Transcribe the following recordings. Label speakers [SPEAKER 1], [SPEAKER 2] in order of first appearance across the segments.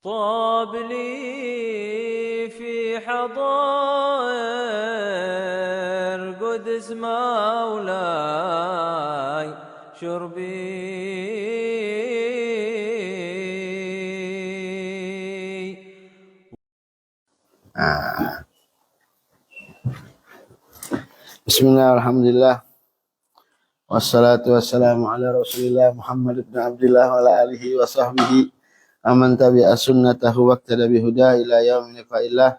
[SPEAKER 1] طاب لي في حضائر قدس مولاي شربي.
[SPEAKER 2] Bismillah, alhamdulillah. Wassalatu wassalamu ala rasulillah Muhammad ibn Abdullah wa ala alihi wa sahbihi aman tabi'a sunnatahu waqtada bihuda ila yaumin fa'illah.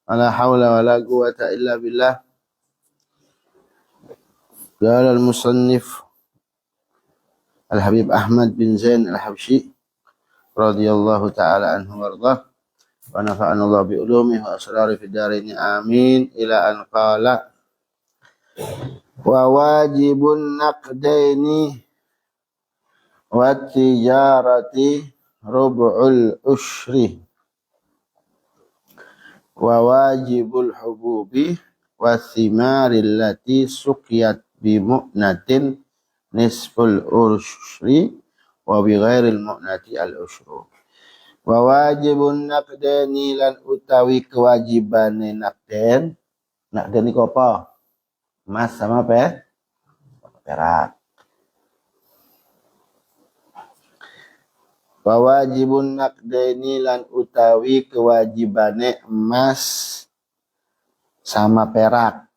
[SPEAKER 2] Wala hawla wala quwata illa billah. Qala al-musannif Al-Habib Ahmad bin Zain Al-Habsyi radhiyallahu ta'ala anhu warḍah wa nafa'ana Allah bi ulumihi wa asrari fid dharain amin ila an qala wa wajibun naqdaini wa tijarati rub'ul ushri wa wajibul hububi wa thimari allati suqiyat bi mu'natin nisful ushri wa bi ghairil mu'nati al ushru. Wa wajibun naqdaini lan utawi kewajibane naqden. Naqden iku apa? Emas sama perak. Wa wajibun naqdaini lan utawi kewajibane emas sama perak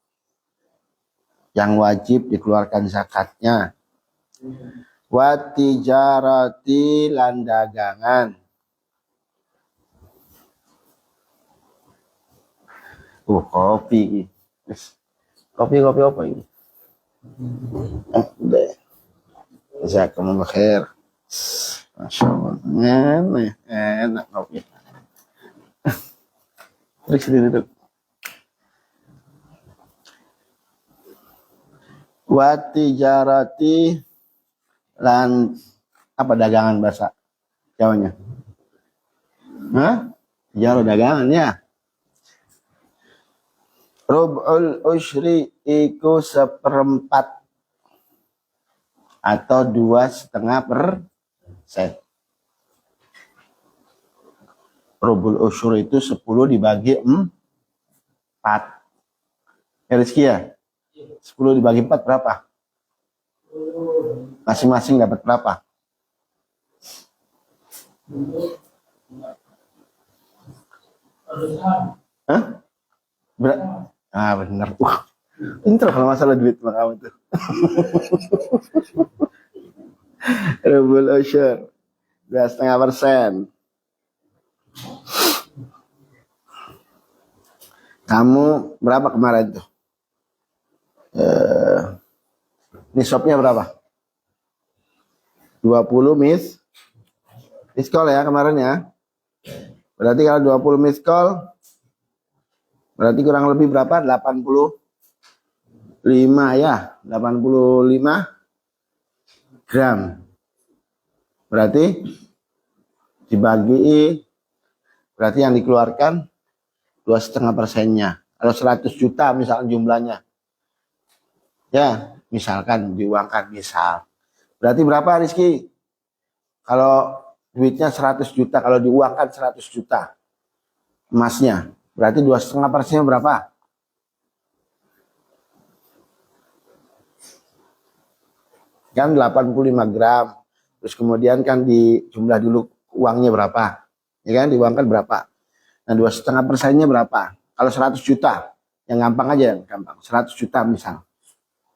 [SPEAKER 2] yang wajib dikeluarkan zakatnya. Wa tijarati lan dagangan. Kopi. Kopi apa ini? Udah. Jazakumullah khair. Masya Allah. Enak kopi. Duduk sini duduk. Wa tijarati lan apa dagangan bahasa Jawanya? Tijarah dagangan ya. Rub'ul ushri iku 1/4 atau 2,5%. Rub'ul ushri itu 10 dibagi 4. Ya Rizky ya? 10 dibagi 4 berapa? Masing-masing dapat berapa? Bener. Pinter kalau masalah duit sama kamu tuh. Rubul usyur 2,5%. Kamu berapa kemarin tuh? Nisabnya berapa? 20 miskol ya kemarin ya. Berarti kalau 20 miskol berarti kurang lebih berapa? 85 ya. 85 gram. Berarti dibagi, berarti yang dikeluarkan 2,5%-nya. Kalau 100 juta misalkan jumlahnya. Ya, misalkan diuangkan misal. Berarti berapa Rizky? Kalau duitnya 100 juta, kalau diuangkan 100 juta emasnya. Berarti 2,5%-nya berapa? Kan 85 gram. Terus kemudian kan di jumlah dulu uangnya berapa? Ya kan diuangkan berapa? Nah 2,5%-nya berapa? Kalau 100 juta, yang gampang aja, gampang. 100 juta misal.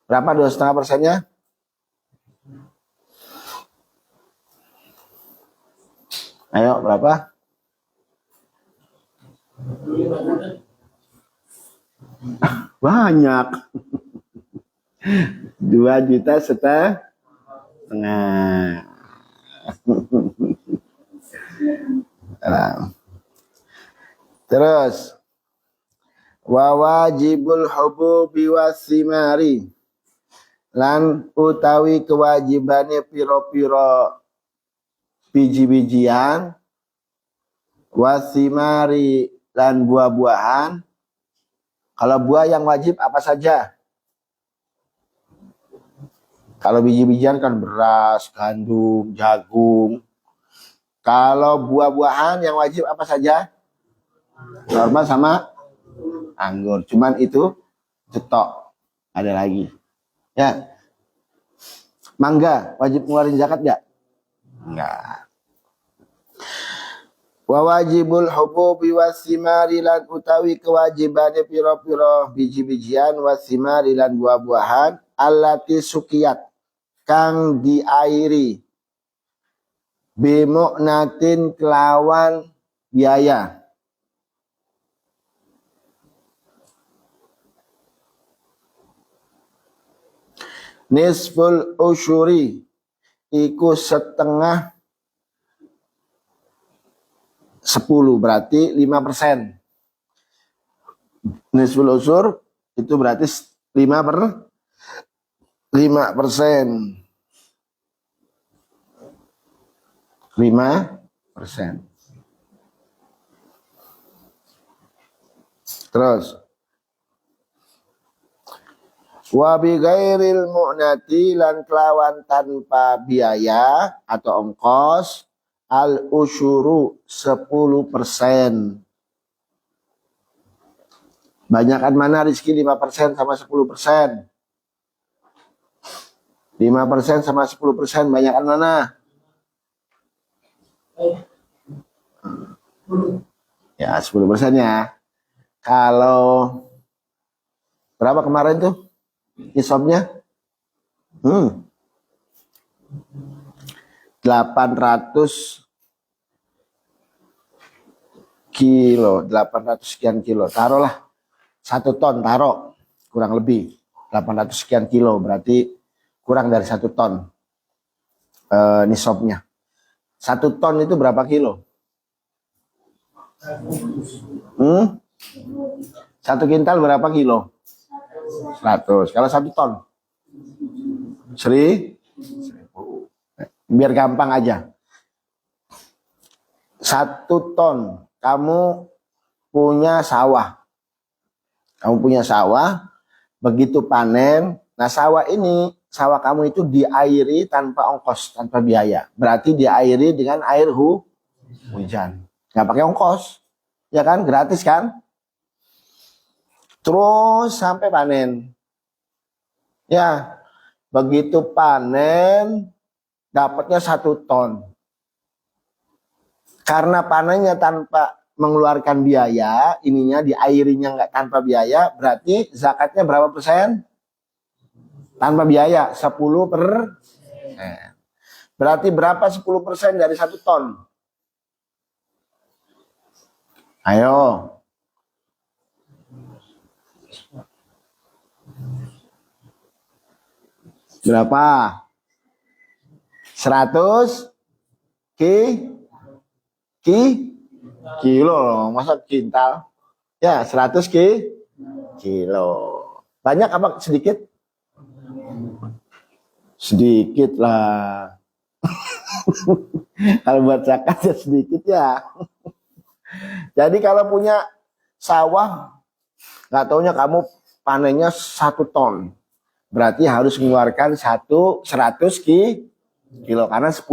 [SPEAKER 2] Berapa 2,5%-nya? Ayo berapa? Banyak. 2,5 juta. Terus wa wajibul hububi wasimari lan utawi kewajibane piro-piro biji-bijian wasimari lan buah-buahan. Kalau buah yang wajib apa saja? Kalau biji-bijian kan beras, gandum, jagung. Kalau buah-buahan yang wajib apa saja? Kurma sama anggur. Cuman itu cetok. Ada lagi. Ya. Mangga wajib ngeluarin zakat enggak? Enggak. Wa wajibul hububi wasimari lan utawi kewajibane pira-pira biji-bijian wasimari lan buah-buahan allati sukiyat kang diairi bimu'natin kelawan biaya. Nisful usyuri iku setengah 10 berarti 5%. Nisful usyur itu berarti 5%. Terus wa bi ghairil mu'nati lan kelawan tanpa biaya atau ongkos al usyuru 10%. Banyakan mana rizki 5% sama 10%? 5% sama 10% banyakan mana? Ya 10% ya. Kalau berapa kemarin tuh nisabnya? 800 kilo, 800 sekian kilo. Taruhlah 1 ton, taruh kurang lebih 800 sekian kilo, berarti kurang dari 1 ton nisabnya. 1 ton itu berapa kilo? 1 kintal berapa kilo? 100. Kalau 1 ton? 1000. Biar gampang aja. 1 ton. Kamu punya sawah. Begitu panen. Nah sawah kamu itu diairi tanpa ongkos, tanpa biaya. Berarti diairi dengan air hujan. Nggak pakai ongkos. Ya kan? Gratis kan? Terus sampai panen. Ya, begitu panen dapatnya 1 ton. Karena panennya tanpa mengeluarkan biaya, ininya diairinya nggak tanpa biaya, berarti zakatnya berapa persen? Tanpa biaya 10%. Berarti berapa 10% dari 1 ton? Ayo. Berapa? 100 kilo, masa kintal? Ya, 100 kilo. Banyak apa sedikit? Sedikit lah. Kalau buat zakat ya sedikit ya. Jadi kalau punya sawah, nggak taunya kamu panennya 1 ton. Berarti harus mengeluarkan 100 kilo karena 10%.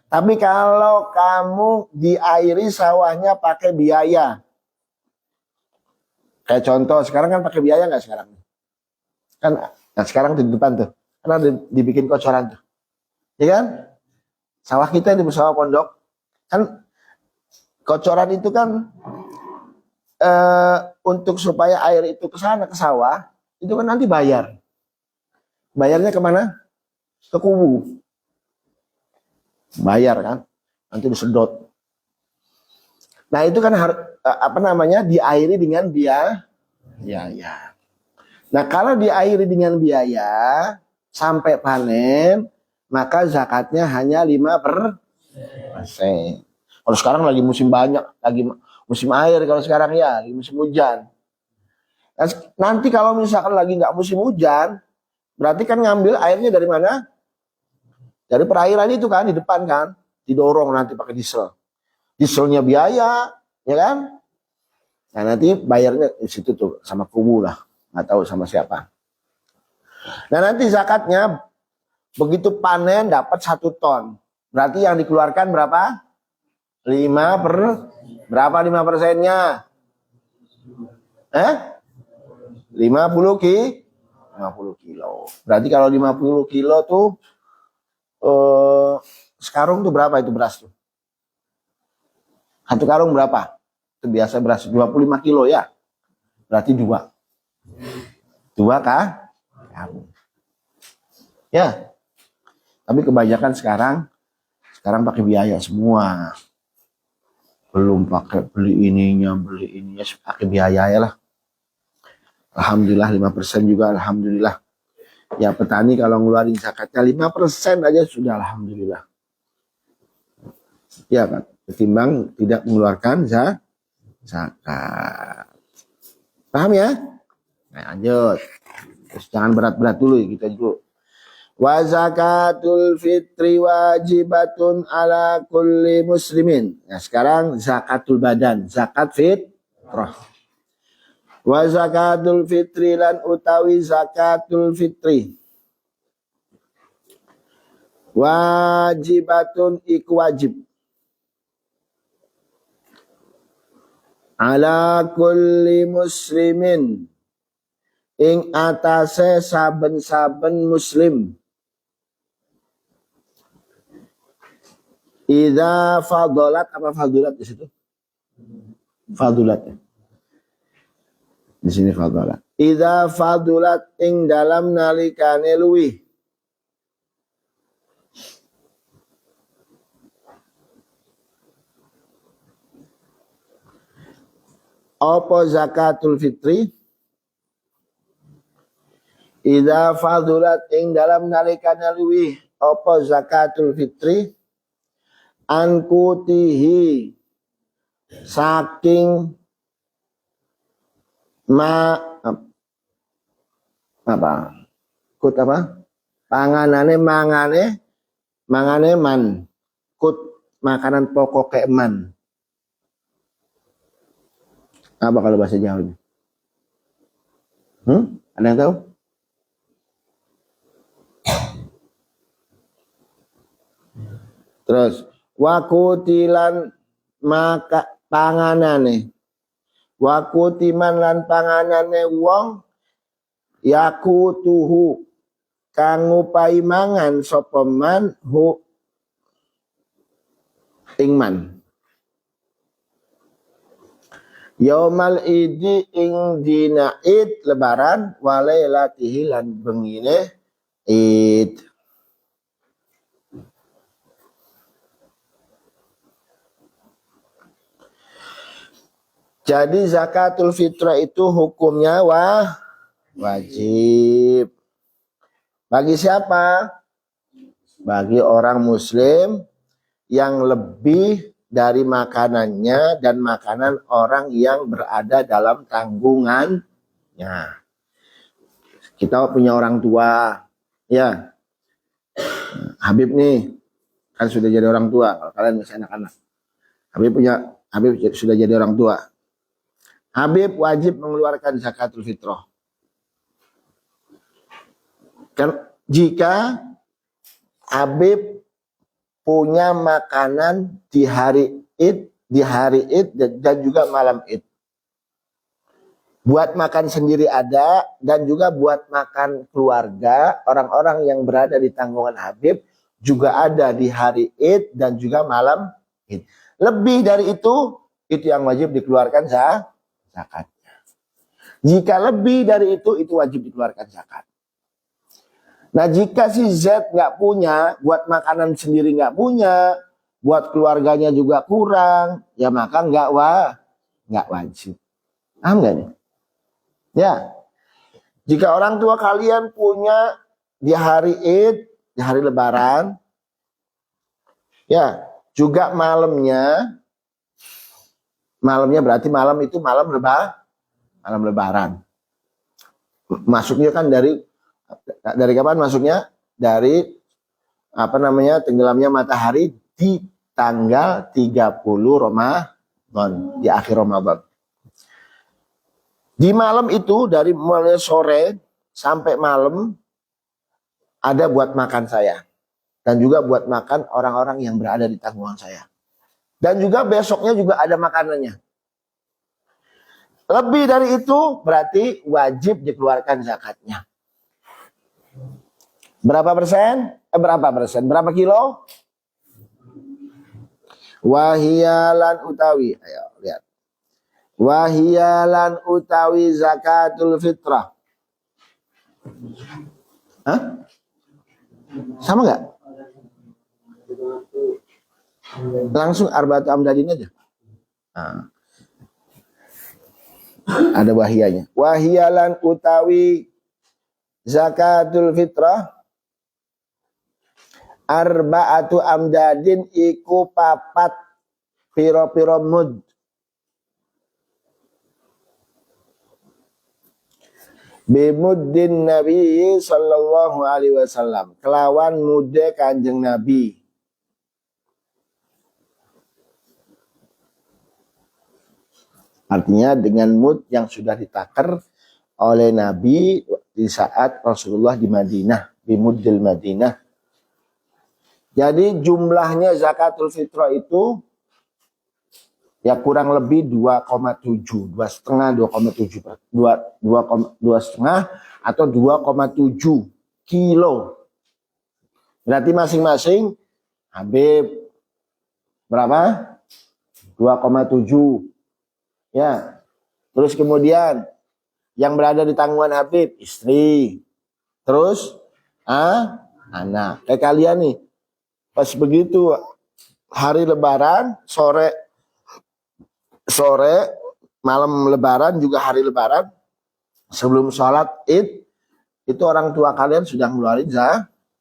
[SPEAKER 2] Tapi kalau kamu diairi sawahnya pakai biaya, kayak contoh sekarang kan pakai biaya nggak sekarang? Kan, nah sekarang di depan tuh, karena dibikin kocoran tuh, ya kan? Sawah kita di sawah pondok, kan kocoran itu kan untuk supaya air itu ke sana ke sawah. Itu kan nanti bayar. Bayarnya kemana? Ke kubu. Bayar kan? Nanti disedot. Nah itu kan harus diairi dengan biaya. Ya. Nah kalau diairi dengan biaya sampai panen, maka zakatnya hanya 5%. Kalau sekarang lagi musim banyak, lagi musim air kalau sekarang ya, lagi musim hujan. Nanti kalau misalkan lagi nggak musim hujan, berarti kan ngambil airnya dari mana? Dari perairan itu kan, di depan kan, didorong nanti pakai diesel. Dieselnya biaya, ya kan? Nah nanti bayarnya di situ tuh sama kubu lah, nggak tahu sama siapa. Nah nanti zakatnya begitu panen dapat 1 ton,
[SPEAKER 3] Berarti yang dikeluarkan berapa? 5%-nya? 50 kilo. Berarti kalau 50 kilo tuh sekarung tuh berapa itu beras tuh? Satu karung berapa? Itu biasa beras 25 kilo ya. Berarti 2 karung. Ya. Tapi kebanyakan sekarang pakai biaya semua. Belum pakai beli ininya, pakai biaya ya lah. Alhamdulillah 5% juga alhamdulillah. Ya petani kalau ngeluarin zakatnya 5% aja sudah alhamdulillah. Ya kan, ketimbang tidak mengeluarkan zakat. Paham ya? Nah, lanjut. Terus jangan berat-berat dulu kita dulu. Wa zakatul fitri wajibatun ala kulli muslimin. Nah, sekarang zakatul badan, zakat fitrah. Wa zakatul fitri lan utawi zakatul fitri wajibatun iku wajib ala kulli muslimin ing atase saben-saben muslim idza fadolat. Apa fadulat di situ? Fadulat. Di sini fadolat. Idza fadulat ing dalam nalikane luwih. Apa zakatul fitri? Idza fadulat ing dalam nalikane luwih. Apa zakatul fitri? Ankutihi saking panganane mangane man kut makanan pokok keman. Apa kalau bahasa Jawanya? Ada yang tahu? Terus wakutilan maka panganane wakutiman lan panganane wong yakutuhu kang ngupai mangan sapa man hu ingman yaumal idi ing dina id lebaran walailatihi lan bengine id. Jadi zakatul fitrah itu hukumnya wajib. Bagi siapa? Bagi orang muslim yang lebih dari makanannya dan makanan orang yang berada dalam tanggungannya. Kita punya orang tua, ya. Habib nih, kan sudah jadi orang tua. Kalau kalian masih anak-anak. Habib sudah jadi orang tua. Habib wajib mengeluarkan zakatul fitrah. Kan jika Habib punya makanan di hari Id dan juga malam Id. Buat makan sendiri ada dan juga buat makan keluarga, orang-orang yang berada di tanggungan Habib juga ada di hari Id dan juga malam Id. Lebih dari itu yang wajib dikeluarkan zakatnya. Jika lebih dari itu wajib dikeluarkan zakat. Nah jika si Z nggak punya, buat makanan sendiri nggak punya, buat keluarganya juga kurang, ya maka nggak wajib. Paham nggak nih? Ya, jika orang tua kalian punya di hari Id, di hari Lebaran, ya juga malamnya berarti malam itu malam Lebaran. Masuknya kan dari kapan masuknya? Dari tenggelamnya matahari di tanggal 30 Ramadan, di akhir Ramadan. Di malam itu dari mulai sore sampai malam ada buat makan saya. dan juga buat makan orang-orang yang berada di tanggungan saya. Dan juga besoknya juga ada makanannya. Lebih dari itu berarti wajib dikeluarkan zakatnya. Berapa persen? Berapa kilo? Wahiyalan utawi. Ayo lihat. Wahiyalan utawi zakatul fitrah. Hah? Sama nggak? Langsung arba'atu amdadin aja. Nah. Ada wahiyanya. Wahiyalan utawi zakatul fitrah arba'atu amdadin iku papat piro-piro mud. Bimuddin Nabi sallallahu alaihi wasallam. Kelawan mude Kanjeng Nabi. Artinya dengan mud yang sudah ditakar oleh Nabi di saat Rasulullah di Madinah, bimuddil Madinah. Jadi jumlahnya zakatul fitrah itu ya kurang lebih 2,7, 2,5 atau 2,7 kilo. Berarti masing-masing Habib berapa? 2,7. Ya. Terus kemudian yang berada di tanggungan Habib istri. Terus anak. Kayak kalian nih. Pas begitu hari lebaran, sore malam lebaran juga hari lebaran, sebelum sholat id, itu orang tua kalian sudah ngeluarin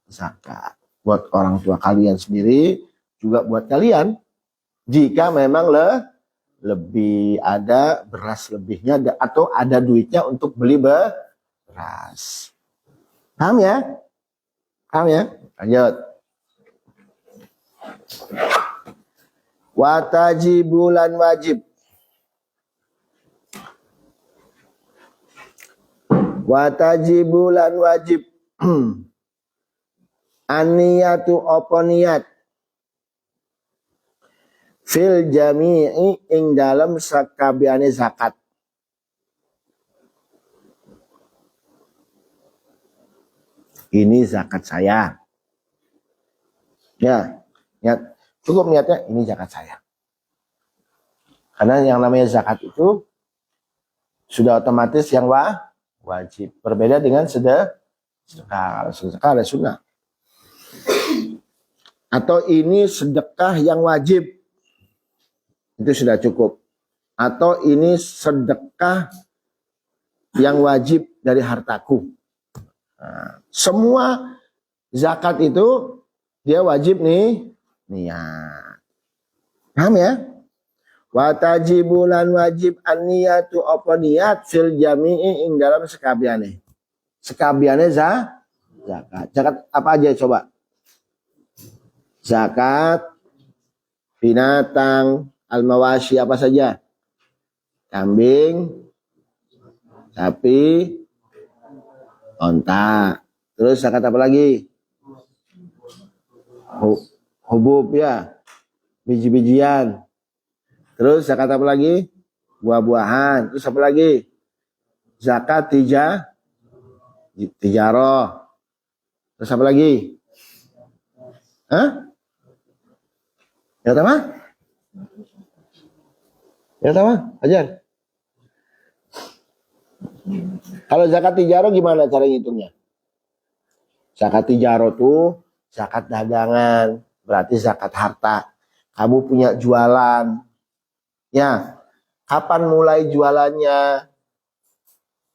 [SPEAKER 3] zakat. Buat orang tua kalian sendiri, juga buat kalian. Jika memang lebih ada beras lebihnya atau ada duitnya untuk beli beras. Paham ya? Paham ya? Lanjut. Watajibulan wajib. Watajibulan wajib. Aniyatu opo niat. Fil jami'i ing dalam sakabiane zakat. Ini zakat saya. Ya, niat, cukup niatnya ini zakat saya. Karena yang namanya zakat itu sudah otomatis yang wajib. Berbeda dengan sedekah. Sedekah ada sunnah. Atau ini sedekah yang wajib. Itu sudah cukup. Atau ini sedekah yang wajib dari hartaku. Nah, semua zakat itu dia wajib nih niat. Paham ya? Watajibulan wajib an-niyatu apa niat fil jami'i ing dalam sekabiane. Sekabiane zakat. Zakat apa aja coba? Zakat binatang, al-mawashi apa saja? Kambing, sapi, onta. Terus zakat apa lagi? Hubub ya, biji-bijian. Terus zakat apa lagi? Buah-buahan. Terus apa lagi? Zakat tijaroh. Terus apa lagi? Hah? Yang pertama? Yang pertama, ajar. Kalau zakat tijaroh gimana cara ngitungnya? Zakat tijaroh tuh zakat dagangan, berarti zakat harta. Kamu punya jualan. Ya, kapan mulai jualannya?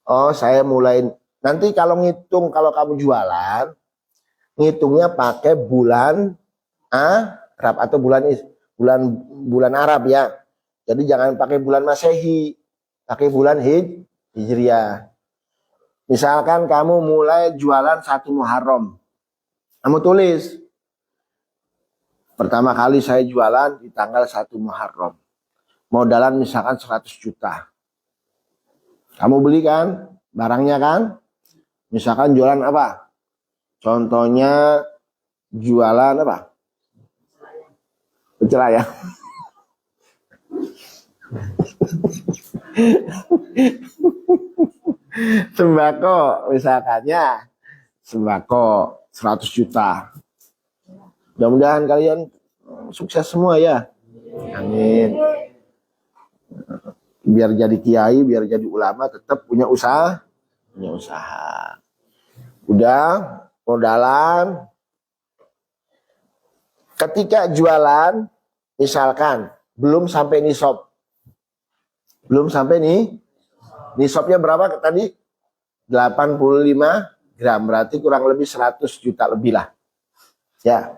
[SPEAKER 3] Oh, saya mulai. Nanti kalau ngitung, kalau kamu jualan, ngitungnya pakai bulan Arab atau bulan Arab ya. Jadi jangan pakai bulan Masehi, pakai bulan Hijriah. Misalkan kamu mulai jualan 1 Muharram. Kamu tulis, pertama kali saya jualan di tanggal 1 Muharram. Modalan misalkan 100 juta. Kamu beli kan barangnya kan? Misalkan jualan apa? Contohnya jualan apa? Pecel ayam. Sembako misalkannya, sembako 100 juta. Mudah-mudahan kalian sukses semua ya. Amin. Biar jadi kiai, biar jadi ulama, tetap punya usaha. Punya usaha. Udah, modalan. Ketika jualan, misalkan belum sampai nisab. Belum sampai nih. Nisabnya berapa tadi? 85 gram. Berarti kurang lebih 100 juta lebih lah. Ya.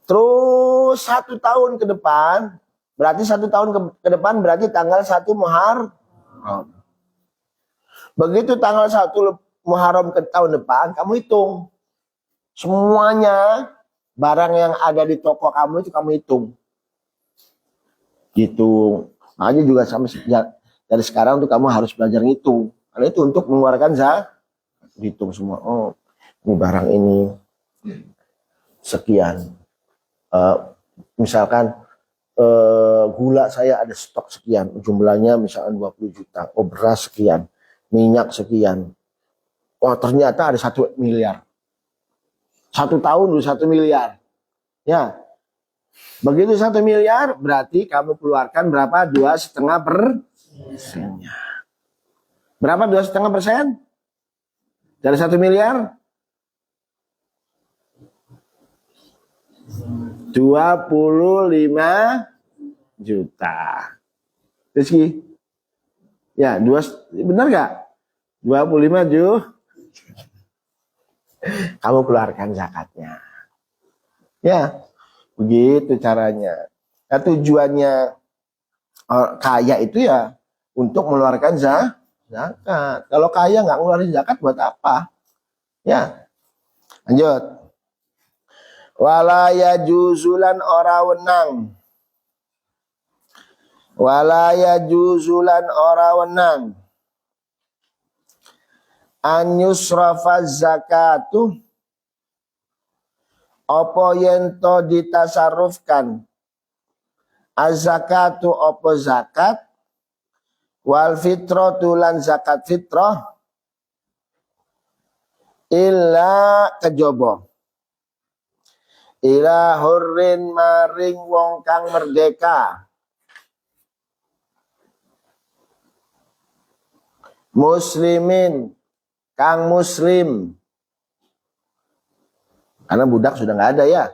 [SPEAKER 3] Terus 1 tahun ke depan. Berarti 1 tahun ke depan berarti tanggal 1 Muharram. Begitu tanggal 1 Muharram ke tahun depan, kamu hitung. Semuanya barang yang ada di toko kamu itu kamu hitung. Hitung. Makanya juga sama dari sekarang tuh kamu harus belajar ngitung. Karena itu untuk mengeluarkan zakat. Hitung semua. Oh, ini barang ini sekian. Misalkan gula saya ada stok sekian. Jumlahnya misalkan 20 juta. Oh, beras sekian. Minyak sekian. Oh, ternyata ada 1 miliar. 1 tahun dulu 1 miliar. Ya. Begitu 1 miliar berarti kamu keluarkan berapa? 2,5%. Berapa 2,5%? Dari 1 miliar? 25 juta. Rizky? Ya, benar gak? 25 juta. Kamu keluarkan zakatnya. Ya, begitu caranya. Nah, tujuannya kaya itu ya untuk mengeluarkan zakat. Kalau kaya nggak ngeluarin zakat buat apa? Ya, lanjut. Walaya juzulan ora wenang. Walaya juzulan ora wenang. Anyusrafaz zakatu apa yen to ditasarrufkan az-zakatu apa zakat wal fitratu lan zakat fitrah illa kejaba ila hurrin maring wong kang merdeka muslimin kang muslim. Karena budak sudah nggak ada ya.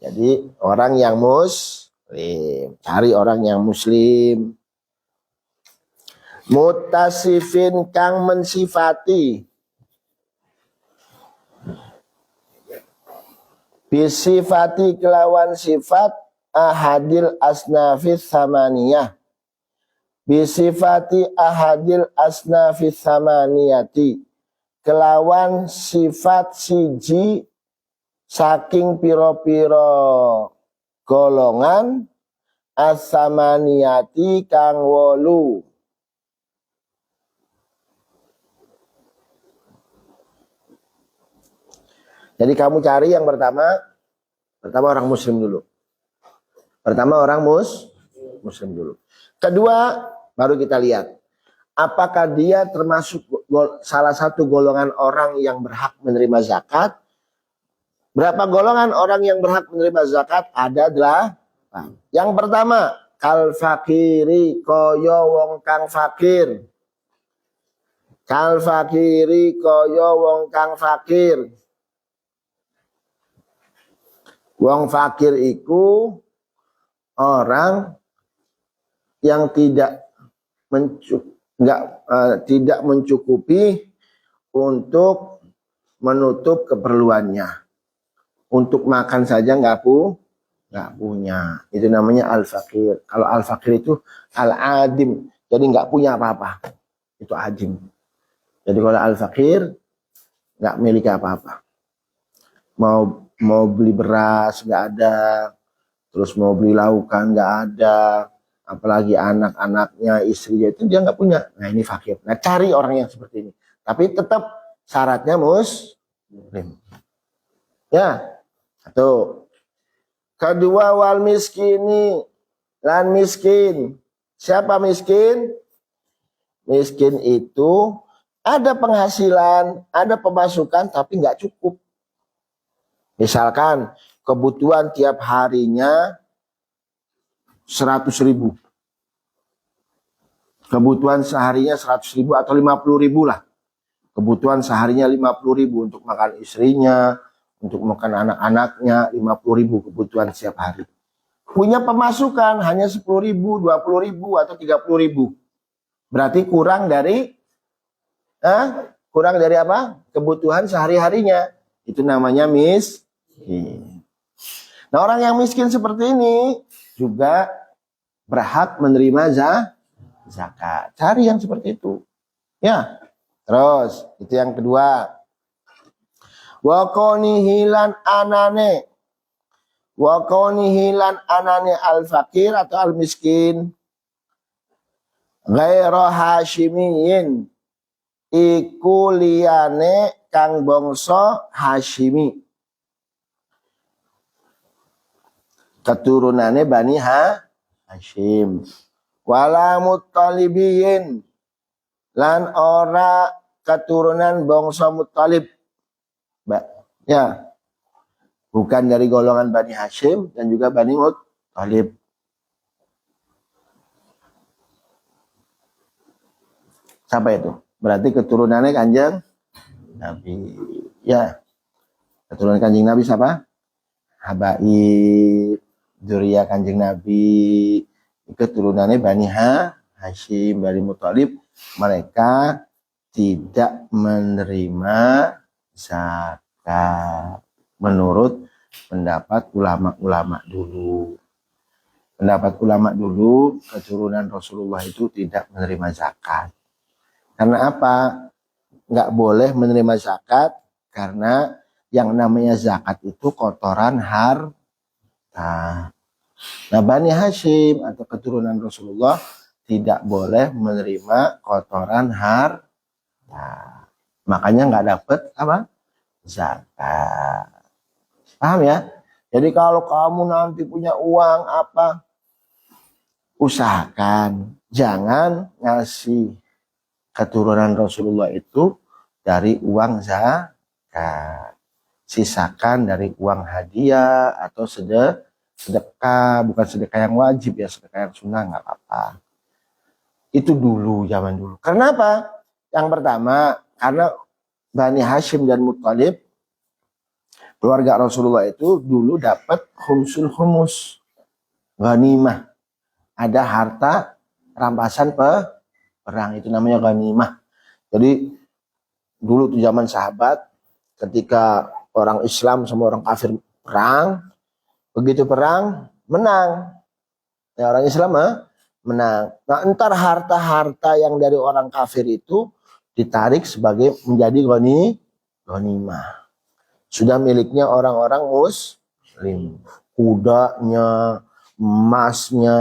[SPEAKER 3] Jadi orang yang muslim. Cari orang yang muslim. Mutasifin kang mensifati. Bisifati kelawan sifat ahadil asnafis samaniyah. Bisifati ahadil asnafis samaniyati. Kelawan sifat siji saking piro-piro golongan as-samaniyati kang 8. Jadi kamu cari yang pertama orang muslim dulu. Pertama orang muslim dulu. Kedua baru kita lihat apakah dia termasuk salah satu golongan orang yang berhak menerima zakat. Berapa golongan orang yang berhak menerima zakat? Ada 8. Yang pertama, kal fakiri kaya wong kang fakir. Kal fakiri kaya wong kang fakir. Wong fakir iku orang yang tidak mencukupi untuk menutup keperluannya. Untuk makan saja nggak punya. Itu namanya al-fakir. Kalau al-fakir itu al-adim. Jadi nggak punya apa-apa. Itu adim. Jadi kalau al-fakir nggak miliki apa-apa. Mau beli beras nggak ada. Terus mau beli laukan nggak ada. Apalagi anak-anaknya, istrinya itu dia nggak punya. Nah ini fakir. Nah cari orang yang seperti ini. Tapi tetap syaratnya muslim. Ya, satu. Kedua, wal miskini, lan miskin. Siapa miskin? Miskin itu ada penghasilan, ada pemasukan, tapi nggak cukup. Misalkan kebutuhan tiap harinya 100.000. Kebutuhan seharinya 100.000 atau 50.000 lah. Kebutuhan seharinya 50.000 untuk makan istrinya, untuk makan anak-anaknya, 50.000 kebutuhan setiap hari. Punya pemasukan hanya 10.000, 20.000 atau 30.000. Berarti kurang dari apa? Kebutuhan sehari-harinya. Itu namanya miskin. Nah, orang yang miskin seperti ini juga berhak menerima zakat. Cari yang seperti itu. Ya. Terus, itu yang kedua. Wa qanihilan anane. Wa qanihilan anane al-fakir atau al-miskin. Ghaira hasyimiyin. Iku liyane kang bangsa Hasyimi. Keturunane Bani Hasyim. Wala Muttalibiyin. Lan ora keturunan bangsa Muttalib. Ya. Bukan dari golongan Bani Hasyim dan juga Bani Muttalib. Siapa itu? Berarti keturunannya Kanjeng Nabi. Ya. Keturunan Kanjeng Nabi siapa? Habaib. Dzurriyyah Kanjeng Nabi. Keturunannya Bani Hasyim, Bani Muttalib. Mereka tidak menerima zakat. Menurut pendapat ulama-ulama dulu. Pendapat ulama dulu, keturunan Rasulullah itu tidak menerima zakat. Karena apa? Nggak boleh menerima zakat karena yang namanya zakat itu kotoran harta. Nah, Bani Hasyim atau keturunan Rasulullah tidak boleh menerima kotoran harta. Makanya nggak dapat apa? Zakat. Paham ya? Jadi kalau kamu nanti punya uang apa? Usahakan jangan ngasih keturunan Rasulullah itu dari uang zakat. Sisakan dari uang hadiah atau sedekah, bukan sedekah yang wajib ya, sedekah yang sunnah nggak apa-apa. Itu dulu, zaman dulu. Kenapa? Yang pertama, karena Bani Hasyim dan Muttalib, keluarga Rasulullah itu dulu dapat khumsul humus, ghanimah. Ada harta rampasan perang, itu namanya ghanimah. Jadi dulu tuh zaman sahabat, ketika orang Islam sama orang kafir perang, begitu perang menang, ya orang Islam menang. Nah, entar harta-harta yang dari orang kafir itu ditarik sebagai menjadi ghanimah. Sudah miliknya orang-orang Muslim, kudanya, emasnya,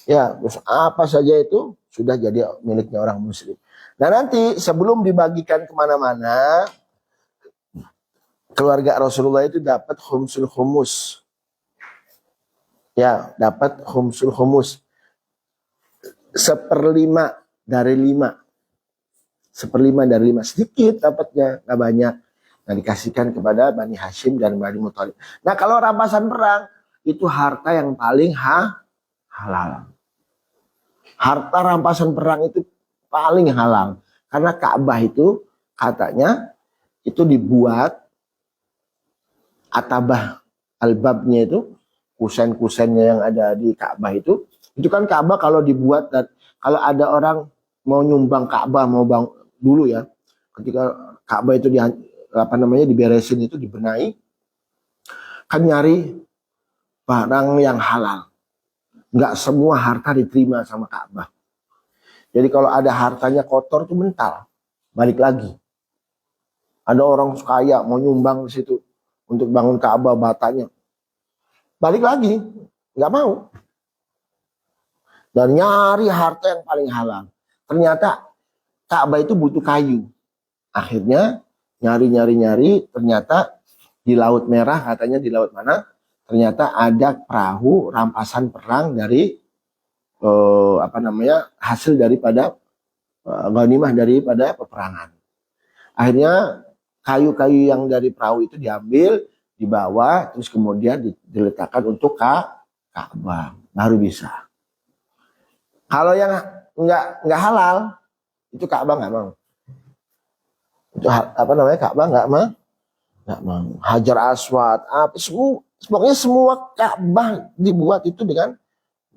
[SPEAKER 3] ya terus apa saja itu sudah jadi miliknya orang Muslim. Nah, nanti sebelum dibagikan kemana-mana, keluarga Rasulullah itu dapat khumsul humus. Ya, dapat khumsul humus. 1/5 dari 5. 1/5 dari 5. Sedikit dapatnya, nggak banyak. Nah, dikasihkan kepada Bani Hasyim dan Bani Muttalib. Nah, kalau rampasan perang, itu harta yang paling halal. Harta rampasan perang itu paling halal. Karena Ka'bah itu katanya itu dibuat atabah albabnya itu, kusen-kusennya yang ada di Ka'bah itu kan Ka'bah kalau dibuat dan kalau ada orang mau nyumbang Ka'bah, mau bang dulu ya, ketika Ka'bah itu diberesin itu, dibenahi, kan nyari barang yang halal. Nggak semua harta diterima sama Ka'bah. Jadi kalau ada hartanya kotor tuh mental, balik lagi. Ada orang kaya mau nyumbang di situ untuk bangun Ka'bah, batanya balik lagi, nggak mau. Dan nyari harta yang paling halal. Ternyata Ka'bah itu butuh kayu. Akhirnya nyari, ternyata di Laut Merah, katanya di laut mana, ternyata ada perahu rampasan perang dari hasil daripada ghanimah daripada peperangan. Akhirnya kayu-kayu yang dari perahu itu diambil, dibawa, terus kemudian diletakkan untuk Ka'bah, baru bisa. Kalau yang nggak halal, itu Ka'bah nggak mau. Itu Ka'bah nggak mau. Hajar Aswad, pokoknya semua Ka'bah dibuat itu dengan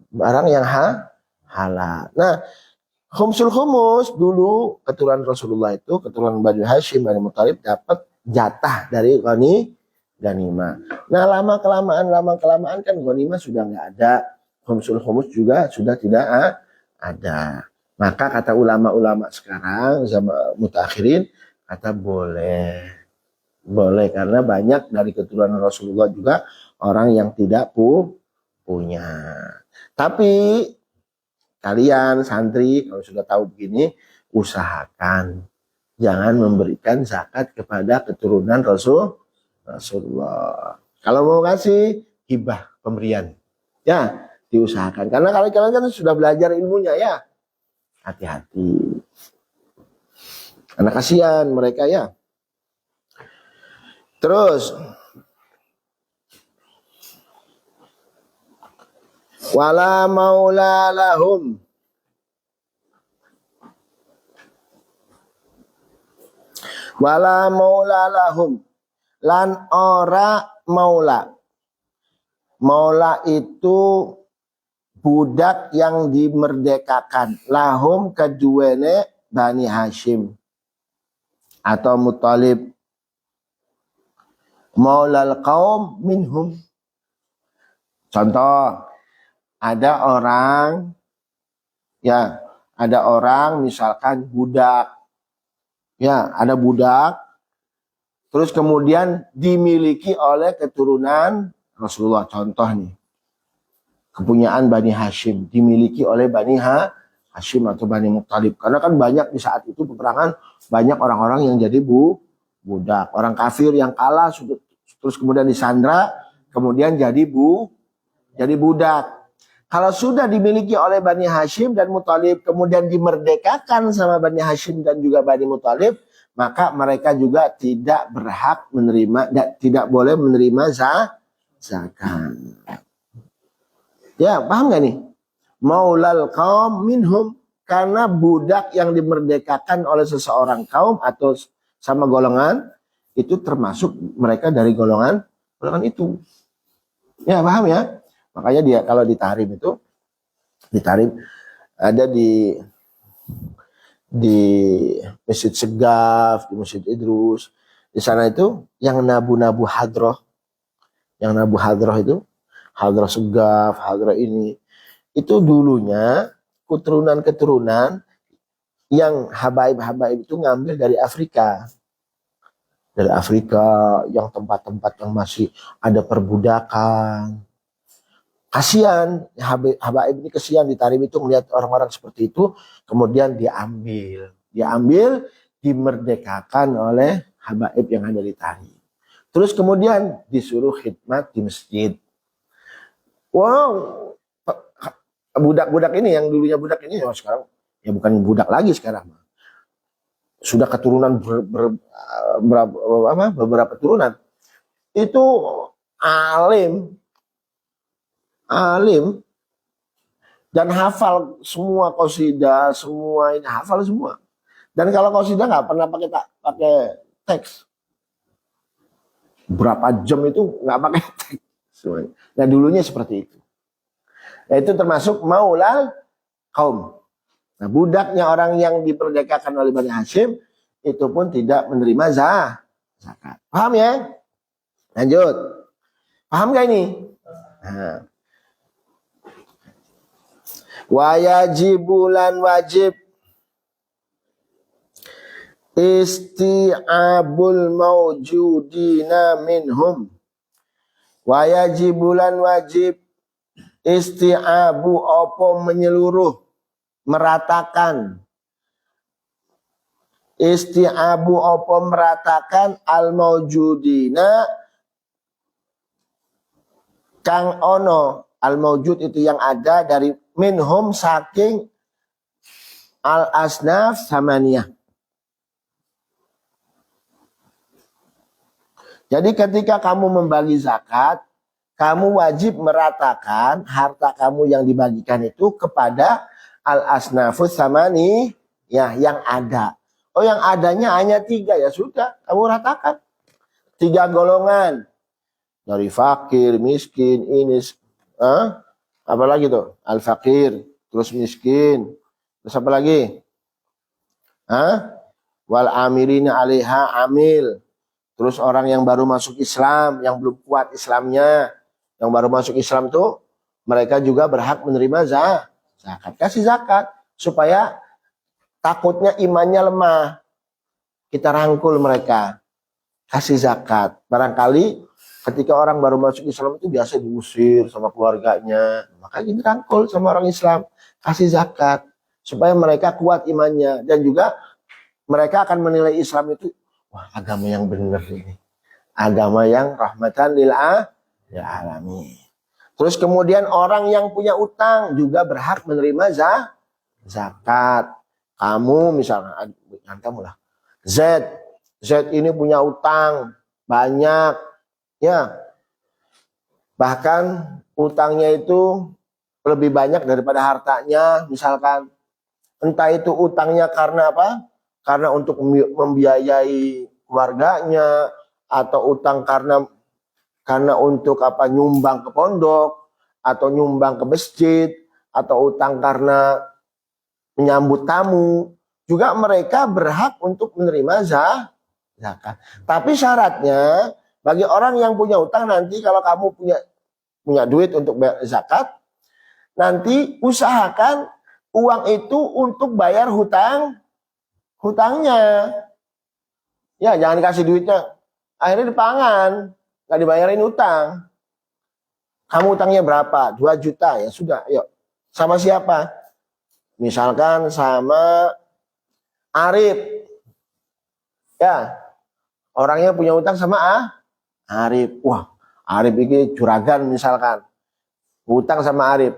[SPEAKER 3] barang yang halal. Nah, khumsul khumus dulu keturunan Rasulullah itu, keturunan Bani Hashim, Bani Muthalib dapat jatah dari ghanimah. Nah, lama kelamaan kan ghanimah sudah nggak ada, khumsul khumus juga sudah tidak ada. Maka kata ulama-ulama sekarang sama mutakhirin, kata boleh karena banyak dari keturunan Rasulullah juga orang yang tidak punya. Tapi kalian santri kalau sudah tahu begini, usahakan jangan memberikan zakat kepada keturunan Rasulullah. Kalau mau kasih hibah, pemberian, ya diusahakan. Karena kalian kan sudah belajar ilmunya ya, hati-hati. Karena kasihan mereka ya. Terus wala maula lahum, lan ora maula. Maula itu budak yang dimerdekakan. Lahum keduene Bani Hashim atau Muthalib. Maulal qaum minhum. Contoh, ada orang misalkan budak. Ya, ada budak. Terus kemudian dimiliki oleh keturunan Rasulullah. Contoh nih. Kepunyaan Bani Hashim dimiliki oleh Bani Hashim atau Bani Muthalib. Karena kan banyak di saat itu peperangan, banyak orang-orang yang jadi budak. Orang kafir yang kalah terus kemudian disandra, kemudian jadi budak. Kalau sudah dimiliki oleh Bani Hashim dan Muthalib, kemudian dimerdekakan sama Bani Hashim dan juga Bani Muthalib, maka mereka juga tidak berhak menerima, tidak boleh menerima zakat. Ya, paham gak nih? Maulal qaum minhum, karena budak yang dimerdekakan oleh seseorang kaum atau sama golongan, itu termasuk mereka dari golongan itu. Ya, paham ya? Makanya dia kalau di Tahrim ada di Masjid Segaf, di Masjid Idrus. Di sana itu yang nabu-nabu hadroh. Yang nabu hadroh itu, hadroh Segaf, hadroh ini. Itu dulunya keturunan-keturunan yang habaib-habaib itu ngambil dari Afrika. Dari Afrika yang tempat-tempat yang masih ada perbudakan. Kasihan, habaib ini kasihan di Tahrim itu melihat orang-orang seperti itu, kemudian diambil, dimerdekakan oleh habaib yang ada di Tahrim. Terus kemudian disuruh khidmat di masjid. Wow, budak-budak ini yang dulunya budak ini, sekarang ya bukan budak lagi sekarang. Sudah keturunan beberapa turunan. Itu alim dan hafal semua qasidah, semua ini hafal semua. Dan kalau qasidah nggak pernah pakai teks. Berapa jam itu nggak pakai teks semuanya. Nah, dulunya seperti itu. Nah, itu termasuk maulal kaum. Nah, budaknya orang yang diperdekakan oleh Bani Hashim itu pun tidak menerima zakat. Paham ya? Lanjut. Paham gak ini? Nah. Wajibulan wajib isti'abul mawjudina minhum. Wajibulan wajib isti'abu opo menyeluruh, meratakan. Isti'abu opo meratakan al mawjudina kang ono al-maujud itu yang ada dari minhum saking al-asnaf samaniyah. Jadi ketika kamu membagi zakat, kamu wajib meratakan harta kamu yang dibagikan itu kepada al-asnafus samani ya yang ada. Oh yang adanya hanya 3 ya sudah kamu ratakan. 3 golongan. Dari fakir, miskin, ini apa lagi tuh? Al-fakir, terus miskin. Terus apa lagi? Wal amirina 'alaiha amil. Terus orang yang baru masuk Islam, yang belum kuat Islamnya, yang baru masuk Islam tuh mereka juga berhak menerima zakat. Kasih zakat supaya takutnya imannya lemah. Kita rangkul mereka. Kasih zakat. Barangkali ketika orang baru masuk Islam itu biasa diusir sama keluarganya. Maka kita rangkul sama orang Islam. Kasih zakat. Supaya mereka kuat imannya. Dan juga mereka akan menilai Islam itu, wah agama yang benar ini. Agama yang rahmatan lil alamin. Terus kemudian orang yang punya utang juga berhak menerima zakat. Kamu misalnya, kamu lah. Z ini punya utang banyak. Ya, bahkan utangnya itu lebih banyak daripada hartanya, misalkan. Entah itu utangnya karena apa? Karena untuk membiayai keluarganya, atau utang karena untuk apa? Nyumbang ke pondok, atau nyumbang ke masjid, atau utang karena menyambut tamu. Juga mereka berhak untuk menerima zakat. Tapi syaratnya bagi orang yang punya utang nanti kalau kamu punya duit untuk bayar zakat, nanti usahakan uang itu untuk bayar hutangnya. Ya, jangan dikasih duitnya. Akhirnya dipangan, nggak dibayarin utang. Kamu utangnya berapa? 2 juta ya sudah. Yuk. Sama siapa? Misalkan sama Arif. Ya. Orangnya punya utang sama Arif. Wah, Arif ini juragan misalkan. Utang sama Arif.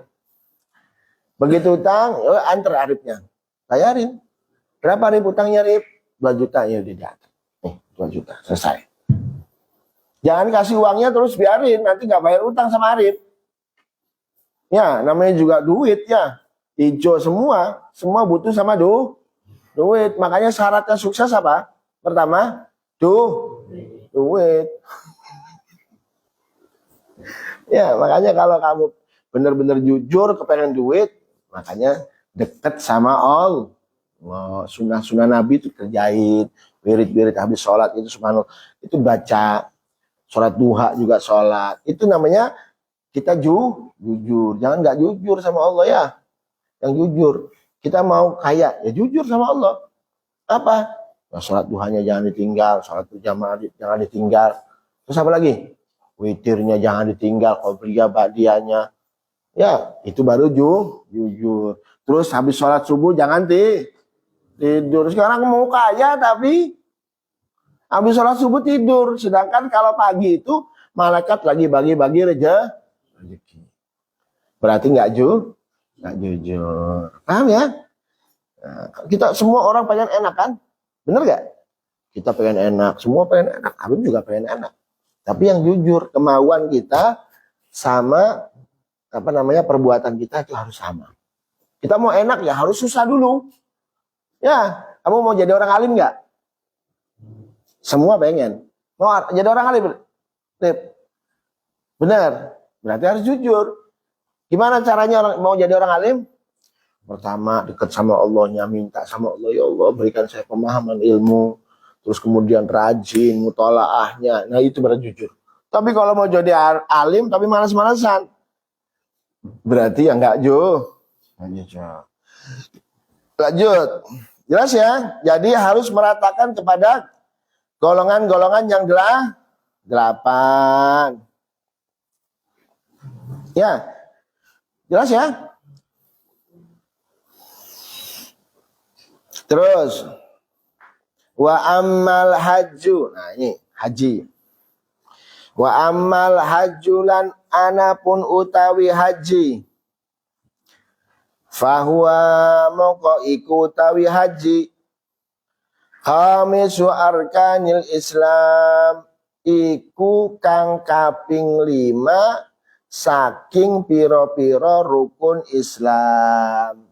[SPEAKER 3] Begitu utang, antar Arifnya. Bayarin. Berapa Arif utangnya Arif? 2 juta. Ya udah diantar. 2 juta. Selesai. Jangan kasih uangnya terus biarin. Nanti gak bayar utang sama Arif. Ya, namanya juga duit ya. Hijau semua. Semua butuh sama duit. Makanya syaratnya sukses apa? Pertama, duit. Ya, makanya kalau kamu benar-benar jujur kepengen duit, makanya deket sama Allah. Sunnah-sunnah Nabi itu kerjain, wirid-wirid habis sholat itu subhanallah, itu baca, sholat duha juga sholat. Itu namanya kita jujur. Jangan nggak jujur sama Allah ya. Yang jujur. Kita mau kaya, ya jujur sama Allah. Apa? Nah, sholat duhanya jangan ditinggal, sholat berjamaah jangan ditinggal. Terus apa lagi? Witirnya jangan ditinggal, qobliyah ba'diyahnya. Ya, itu baru jujur. Terus habis sholat subuh jangan tidur. Sekarang mau kaya tapi habis sholat subuh tidur. Sedangkan kalau pagi itu malaikat lagi bagi-bagi rezeki. Berarti nggak jujur. Paham ya? Nah, kita semua orang pengen enak kan? Bener gak? Kita pengen enak, semua pengen enak, Habib juga pengen enak. Tapi yang jujur, kemauan kita sama perbuatan kita itu harus sama. Kita mau enak ya harus susah dulu. Ya, kamu mau jadi orang alim gak? Semua pengen. Mau jadi orang alim? Benar. Berarti harus jujur. Gimana caranya mau jadi orang alim? Pertama dekat sama Allahnya, minta sama Allah, ya Allah berikan saya pemahaman ilmu. Terus kemudian rajin mutolaahnya. Nah itu baru jujur. Tapi kalau mau jadi alim tapi malas-malasan, berarti ya nggak jujur. Lanjut. Jelas ya? Jadi harus meratakan kepada golongan-golongan yang 8. Ya. Jelas ya? Terus wa ammal hajju. Nah ini haji. Wa ammal hajjulan anapun utawi haji. Fahuwa moko iku utawi haji. Khamisu arkanil Islam iku kang kaping 5 saking piro-piro rukun Islam.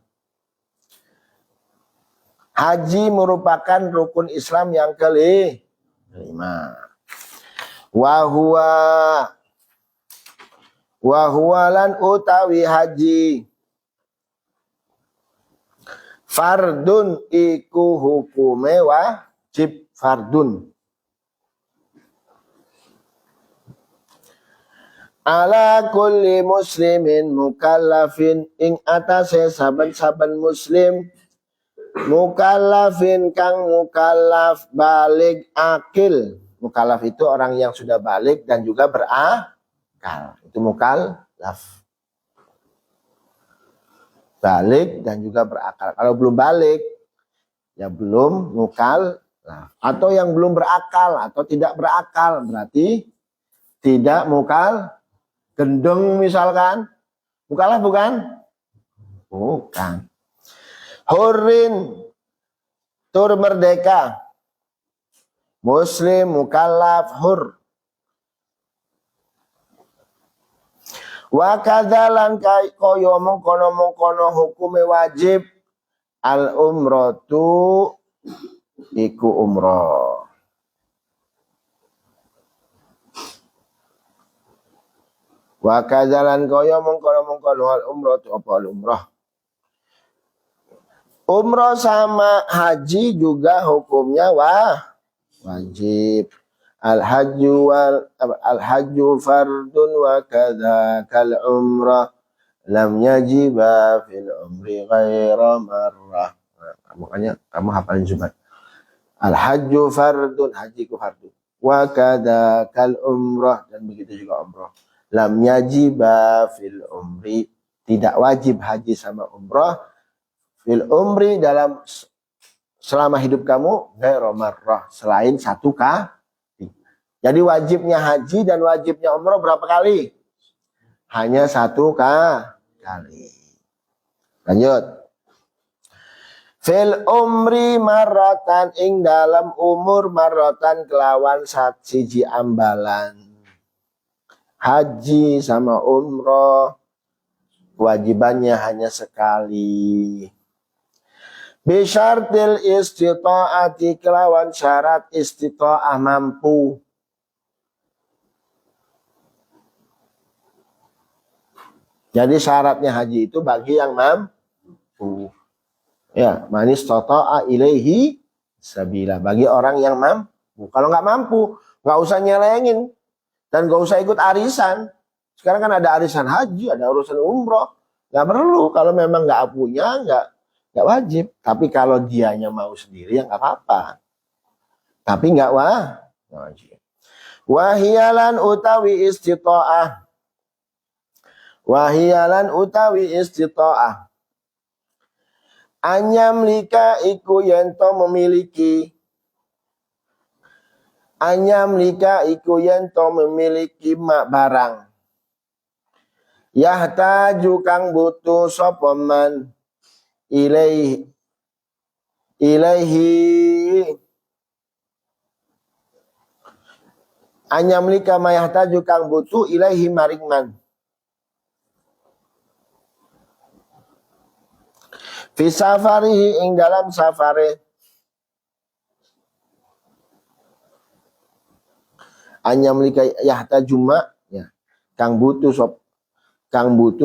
[SPEAKER 3] Haji merupakan rukun Islam yang kelima. Wahuwa lan utawi haji. Fardun iku hukume wajib fardun. Ala kulli muslimin mukallafin ing atase saben-saben muslim mukallafin kang mukallaf balik akil. Mukallaf itu orang yang sudah balik dan juga berakal. Itu mukallaf. Balik dan juga berakal. Kalau belum balik, ya belum mukallaf. Atau yang belum berakal atau tidak berakal, berarti tidak mukallaf. Gendeng misalkan, mukallaf bukan? Bukan. Hurrin, tur merdeka. Muslim mukallaf hur. Wa kadzalan kaya mengkono-mengkono hukume wajib al umratu iku umrah. Wa kadzalan kaya mengkono-mengkono al umratu apa al umrah. Umrah sama haji juga hukumnya wajib. Al-hajju fardun wa kadzakal umrah lam yajiba fil umri ghaira marrah. Makanya kamu hafalin Jumat. Al-hajju fardun, haji ku fardun. Wa kadzakal umrah, dan begitu juga umrah. Lam yajiba fil umri, tidak wajib haji sama umrah. Fil umri, dalam selama hidup kamu ghaira marrah, selain satu kali. Jadi wajibnya haji dan wajibnya umrah berapa kali? Hanya satu kali. Lanjut. Fil umri marratan ing dalam umur marratan kelawan siji ambalan. Haji sama umrah kewajibannya hanya sekali. Bisyartil istita'ati kelawan syarat istita'ah mampu. Jadi syaratnya haji itu bagi yang mampu. Ya, man istata'a ilaihi sabila, bagi orang yang mampu. Kalau nggak mampu, nggak usah nyelengin dan nggak usah ikut arisan. Sekarang kan ada arisan haji, ada urusan umroh. Nggak perlu. Kalau memang nggak punya, nggak wajib. Tapi kalau dianya mau sendiri, ya nggak apa-apa. Tapi nggak wajib. Wahiyalan utawi istita'ah. Wahiyalan utawi istita'ah. Anyamlika iku yento memiliki. Anyamlika iku yento memiliki mak barang. Yahtaju kang butuh sopaman ilaihi. Anyamlika ma yahtaju kang butuh ilaihi maringman. Fi safarihi ing dalam safare. Anyamlika yahtaju ma, ya, kang butuh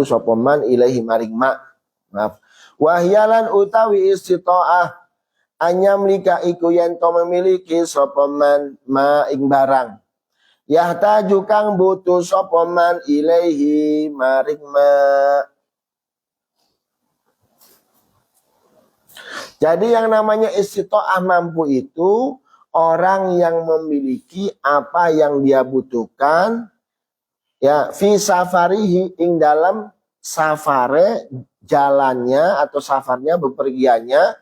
[SPEAKER 3] sopaman ilaihi maring ma. Maaf. Wahyalan utawi istita'ah. Anyamlika iku yento memiliki sopaman ma ing barang. Yahtaju kang butuh sopaman ilaihi maring ma. Jadi yang namanya istita'ah mampu itu orang yang memiliki apa yang dia butuhkan, ya, fi safarihi ing dalam safare, jalannya atau safarnya, bepergiannya,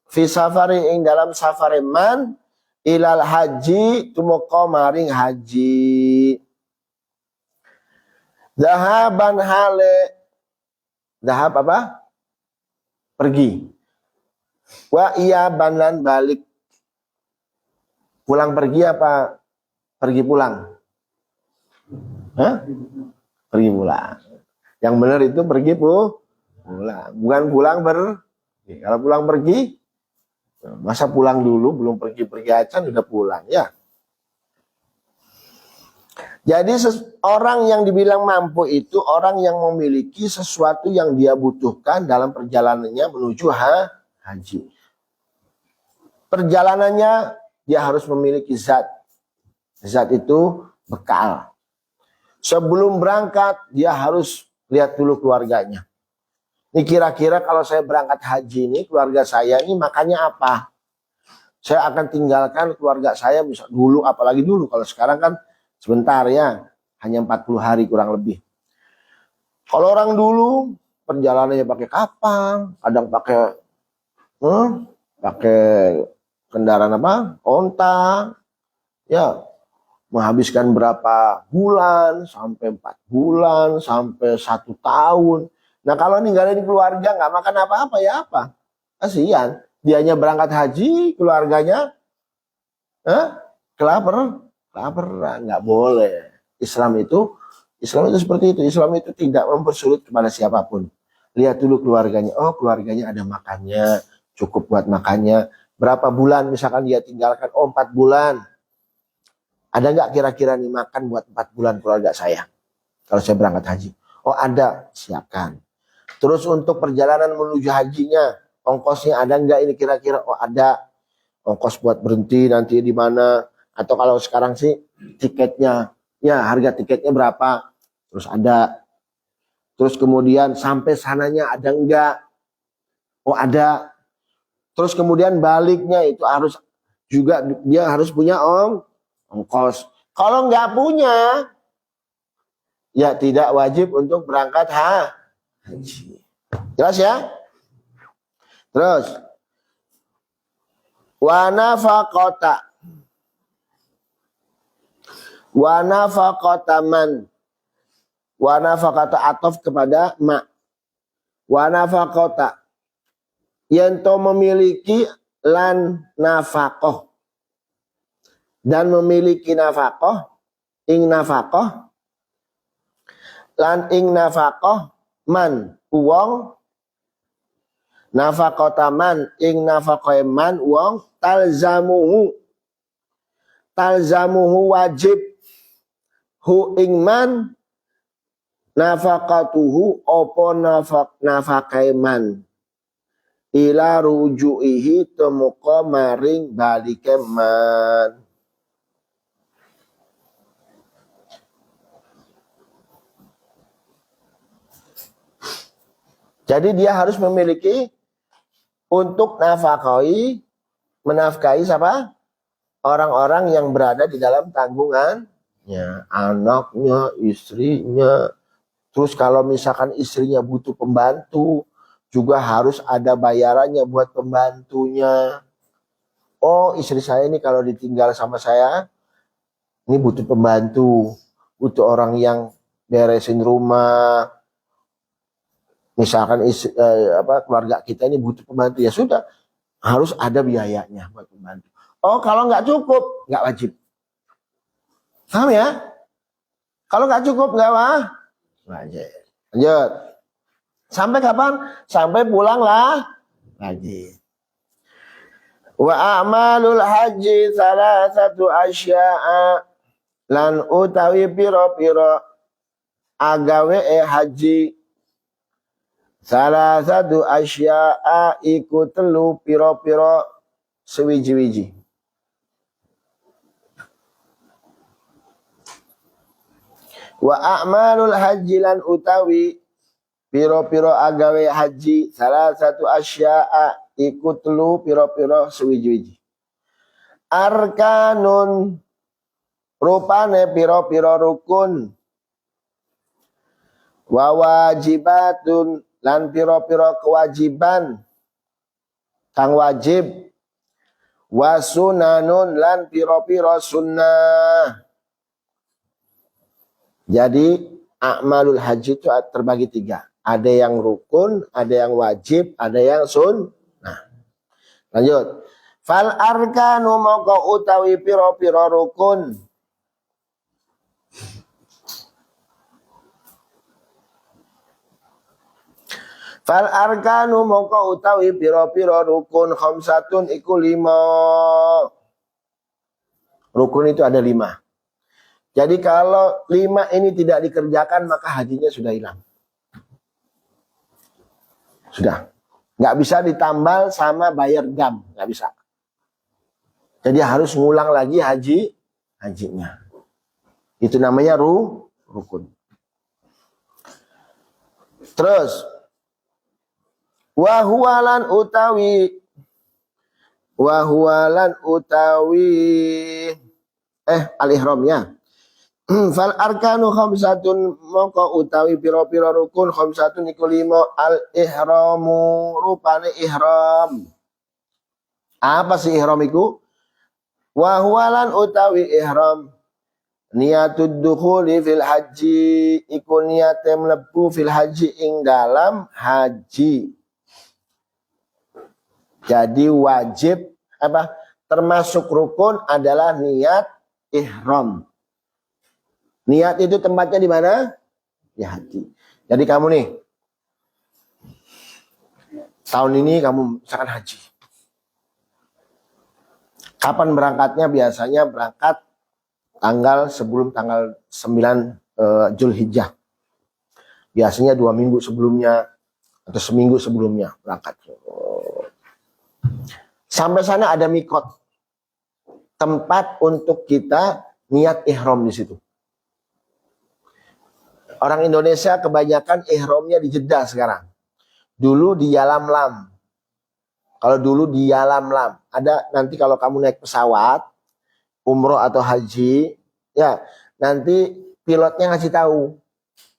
[SPEAKER 3] fi safari ing dalam safare man ilal haji tumeka maring haji. Zahaban hale, zahab apa? Pergi. Wa iya banan balik. Pulang pergi apa? Pergi pulang. Hah? Pergi pulang. Yang benar itu pergi pulang. Bukan pulang pergi. Kalau pulang pergi, masa pulang dulu belum pergi-pergi acan udah pulang ya. Jadi orang yang dibilang mampu itu orang yang memiliki sesuatu yang dia butuhkan dalam perjalanannya menuju haji. Perjalanannya dia harus memiliki zat. Zat itu bekal. Sebelum berangkat dia harus lihat dulu keluarganya. Ini kira-kira kalau saya berangkat haji ini keluarga saya ini makannya apa? Saya akan tinggalkan keluarga saya bisa dulu, apalagi dulu kalau sekarang kan sebentar ya, hanya 40 hari kurang lebih. Kalau orang dulu perjalanannya pakai kapal, kadang pakai kendaraan apa? Onta. Ya, menghabiskan berapa bulan, sampai 4 bulan, sampai 1 tahun. Nah kalau ninggalin keluarga nggak makan apa-apa ya apa? Kasihan. Dianya berangkat haji, keluarganya kelaparan, nggak boleh. Islam itu seperti itu. Islam itu tidak mempersulit kepada siapapun. Lihat dulu keluarganya. Oh, keluarganya ada makannya, cukup buat makannya. Berapa bulan misalkan dia tinggalkan? Oh, 4 bulan. Ada nggak kira-kira nih makan buat 4 bulan keluarga saya? Kalau saya berangkat haji. Oh, ada, siapkan. Terus untuk perjalanan menuju hajinya, ongkosnya ada nggak ini kira-kira? Oh, ada. Ongkos buat berhenti nanti di mana? Atau kalau sekarang sih tiketnya, ya harga tiketnya berapa? Terus ada. Terus kemudian sampai sananya ada enggak? Oh ada. Terus kemudian baliknya itu harus juga dia harus punya ongkos. Kalau enggak punya, ya tidak wajib untuk berangkat haji. Jelas ya? Terus wa nafaqata man. Wa nafaqata atof kepada ma. Wa nafaqata yento memiliki lan nafaqah. Dan memiliki nafaqah. Ing nafaqah. Lan ing nafaqah man. Uang. Nafaqata man. Ing nafaqah man. Uang. Talzamuhu wajib. Hu ing man nafaqatuhu opo nafaqaiman ila rujuihi temuka maring balike man. Jadi dia harus memiliki untuk menafkahi siapa? Orang-orang yang berada di dalam tanggungan. Ya, anaknya, istrinya. Terus kalau misalkan istrinya butuh pembantu, juga harus ada bayarannya buat pembantunya. Oh, istri saya ini kalau ditinggal sama saya, ini butuh pembantu, butuh orang yang beresin rumah. Misalkan keluarga kita ini butuh pembantu, ya sudah, harus ada biayanya buat pembantu. Oh, kalau nggak cukup, nggak wajib. Paham ya? Kalau nggak cukup nggak wajib. Lanjut. Sampai kapan? Sampai pulang lagi. Wa a'malul haji salah satu asya'a lan utawi piro-piro agawe haji salah satu asya'a iku telu piro-piro sewiji-wiji. Wa a'malul haji lan utawi piro-piro agawe haji salah satu asya'a iku telu piro-piro sewiji-wiji. Arkanun rupane piro-piro rukun. Wa wajibatun lan piro-piro kewajiban kang wajib. wa sunanun lan piro-piro sunnah. Jadi a'malul haji itu terbagi 3. Ada yang rukun, ada yang wajib, ada yang sunnah. Lanjut. Fal arkanu moko utawi piro-piro rukun. Fal arkanu moko utawi piro-piro rukun khamsatun iku 5. Rukun itu ada 5. Jadi kalau 5 ini tidak dikerjakan maka hajinya sudah hilang. Sudah. Nggak bisa ditambal sama bayar dam. Nggak bisa. Jadi harus ngulang lagi hajinya. Itu namanya rukun. Terus Wahuwalan utawi al-ihramnya. Fal arkanu khamsatun moko utawi piro-piro rukun khamsatun iku 5 al-ihramu rupane ihram. Apa sih ihram iku? Wahuwalan utawi ihram niatud dukhuli fil haji iku niate mlebu fil haji ing dalam haji. Jadi wajib termasuk rukun adalah niat ihram. Niat itu tempatnya di mana? Di hati. Jadi kamu nih tahun ini kamu misalkan haji. Kapan berangkatnya? Biasanya berangkat sebelum tanggal 9 Zulhijjah. Biasanya 2 minggu sebelumnya atau seminggu sebelumnya berangkat. Sampai sana ada mikot, tempat untuk kita niat ihram di situ. Orang Indonesia kebanyakan ihramnya di Jeddah sekarang. Dulu di Yalamlam. Kalau dulu di Yalamlam, ada nanti kalau kamu naik pesawat, umroh atau haji, ya nanti pilotnya ngasih tahu,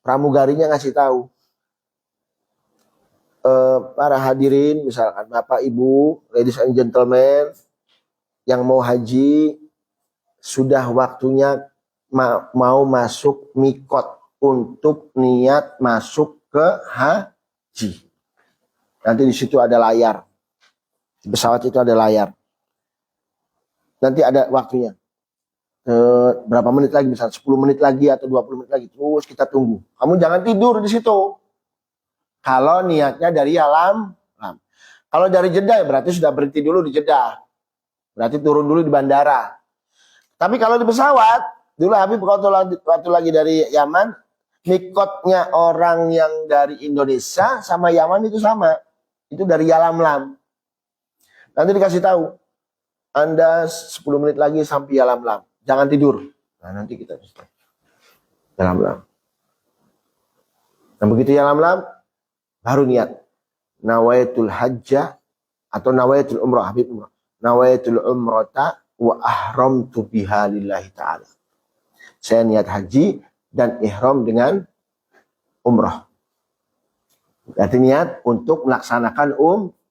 [SPEAKER 3] pramugarinya ngasih tahu. Para hadirin, misalkan Bapak Ibu, ladies and gentlemen, yang mau haji, sudah waktunya mau masuk mikot untuk niat masuk ke haji. Nanti di situ ada layar. Di pesawat itu ada layar. Nanti ada waktunya. Berapa menit lagi, misalnya 10 menit lagi atau 20 menit lagi. Terus kita tunggu. Kamu jangan tidur di situ. Kalau niatnya dari Yalam. Kalau dari Jeddah berarti sudah berhenti dulu di Jeddah. Berarti turun dulu di bandara. Tapi kalau di pesawat, dulu Habib waktu lagi dari Yaman, mikotnya orang yang dari Indonesia sama Yaman itu sama. Itu dari Yalamlam. Nanti dikasih tahu, Anda 10 menit lagi sampai Yalamlam. Jangan tidur. Nah nanti kita Yalamlam. Nah begitu Yalamlam, baru niat. Nawaitul hajjah atau nawaitul umrah, Habib umrah. Nawaitul umrata wa ahramtu biha lillahi ta'ala. Saya niat haji dan ihram dengan umrah. Berarti niat untuk melaksanakan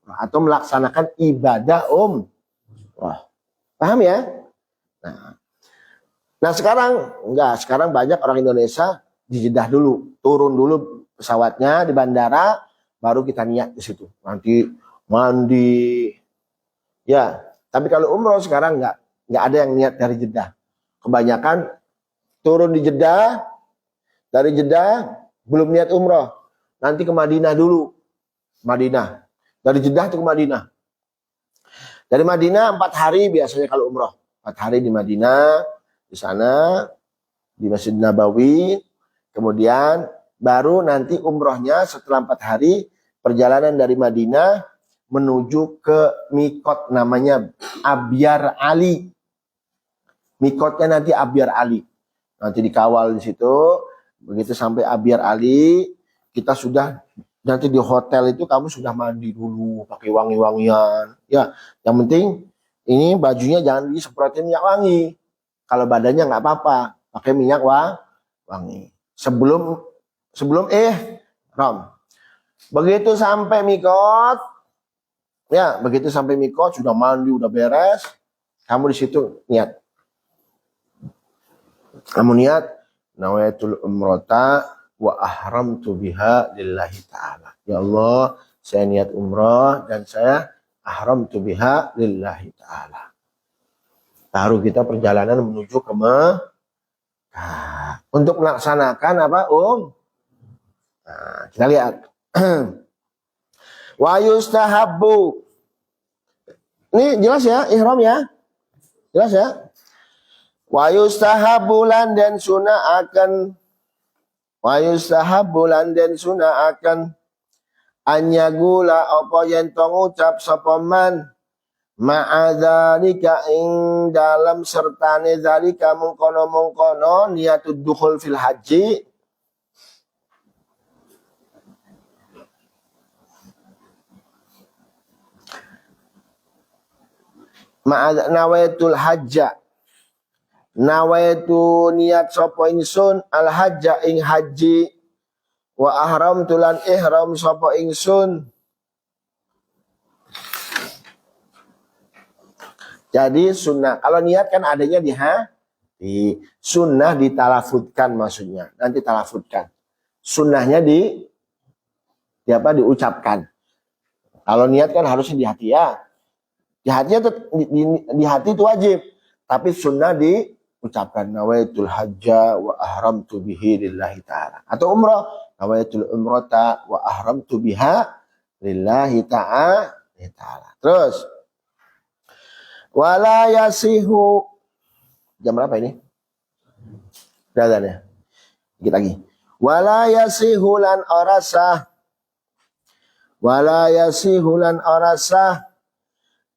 [SPEAKER 3] atau melaksanakan ibadah umrah. Paham ya? Nah sekarang enggak, sekarang banyak orang Indonesia di Jeddah dulu, turun dulu pesawatnya di bandara, baru kita niat di situ. Nanti mandi. Ya, tapi kalau umroh sekarang enggak ada yang niat dari Jeddah. Kebanyakan turun di Jeddah, dari Jeddah belum niat umroh. Nanti ke Madinah dulu. Madinah. Dari Jeddah itu ke Madinah. Dari Madinah 4 hari biasanya kalau umroh. 4 hari di Madinah, di sana, di Masjid Nabawi. Kemudian baru nanti umrohnya setelah 4 hari perjalanan dari Madinah menuju ke mikot namanya Abyar Ali. Mikotnya nanti Abyar Ali. Nanti dikawal di situ. Begitu sampai Abyar Ali, kita sudah nanti di hotel itu kamu sudah mandi dulu pakai wangi-wangian. Ya, yang penting ini bajunya jangan disemprotin minyak wangi. Kalau badannya nggak apa-apa, pakai minyak wangi. Sebelum ihram. Begitu sampai mikot, Ya, begitu sampai mikot sudah mandi, udah beres, kamu di situ niat. Kamu niat nawaitul umrata wa ahramtu biha lillahi ta'ala. Ya Allah, saya niat umrah dan saya ahramtu biha lillahi ta'ala. Baru kita perjalanan menuju ke Mekah. Untuk melaksanakan apa, Nah, kita lihat. Wa yustahabbu. Ini jelas ya, ihram ya? Jelas ya? Wa yustahabbu lan den sunaaken anyagula apa yen to ngucap sapa man ma'adzalika ing dalam sertane zalika mungkono niatud dukhul fil haji nawaitul hajja nawaitu niat sapa ingsun al hajja ing haji wa ahram tulan ihram sapa ingsun. Jadi sunnah kalau niat kan adanya di sunnah ditalafutkan maksudnya nanti talafutkan sunnahnya diucapkan. Kalau niat kan harusnya di hati ya. Di hatinya di hati itu wajib, tapi sunnah diucapkan nawaitul hajja wa ahramtu bihi lillahi ta'ala. Atau umrah, nawaitul umrata wa ahramtu biha lillahi ta'ala. Terus wala yasihu, jam berapa ini? Udah ya. Dikit lagi. Wala yasihu lan orasah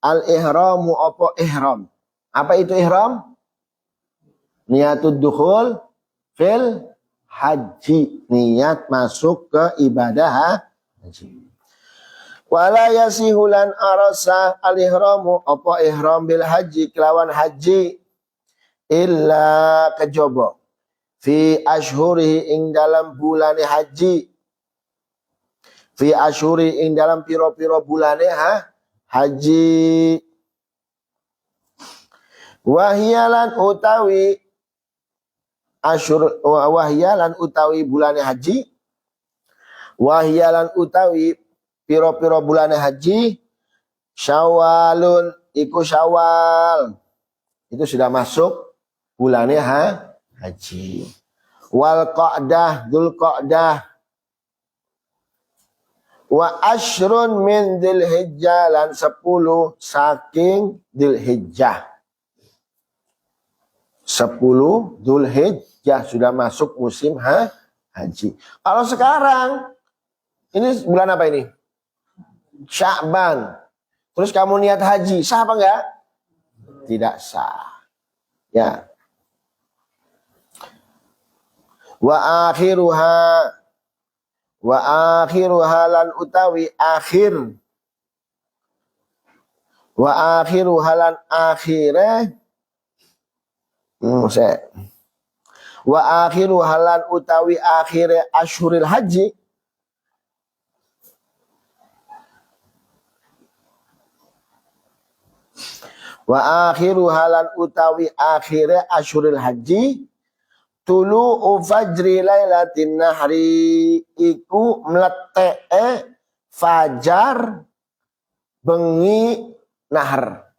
[SPEAKER 3] al-ihramu apa ihram. Apa itu ihram? Niatud dukhul fil haji. Niat masuk ke ibadah haji. Wala yasihulan arasa al-ihramu apa ihram bil haji kelawan haji illa kejaba fi ashhurihi ing dalam bulane haji. Fi ashhuri ing dalam piro-piro bulane haji. Wahyalan utawi asyur wahyalan utawi bulane haji. Wahyalan utawi piro-piro bulane haji. Syawalun iku Syawal. Itu sudah masuk bulane haji. Wal Qa'dah Dzulqa'dah. Wa ashrun min Dzulhijjah lan 10 saking Dzulhijjah. 10 Dzulhijjah sudah masuk musim haji. Kalau sekarang ini bulan apa ini? Sya'ban. Terus kamu niat haji, sah apa enggak? Tidak sah. Ya. Wa akhiruha lan utawi akhir. Wa akhiruha lan akhire. Wa akhiruha lan utawi akhire asyhuril haji. Wa akhiruha lan utawi akhire asyhuril haji. Tulu fajri lailatin nahri iku mleteke fajar bengi nahar.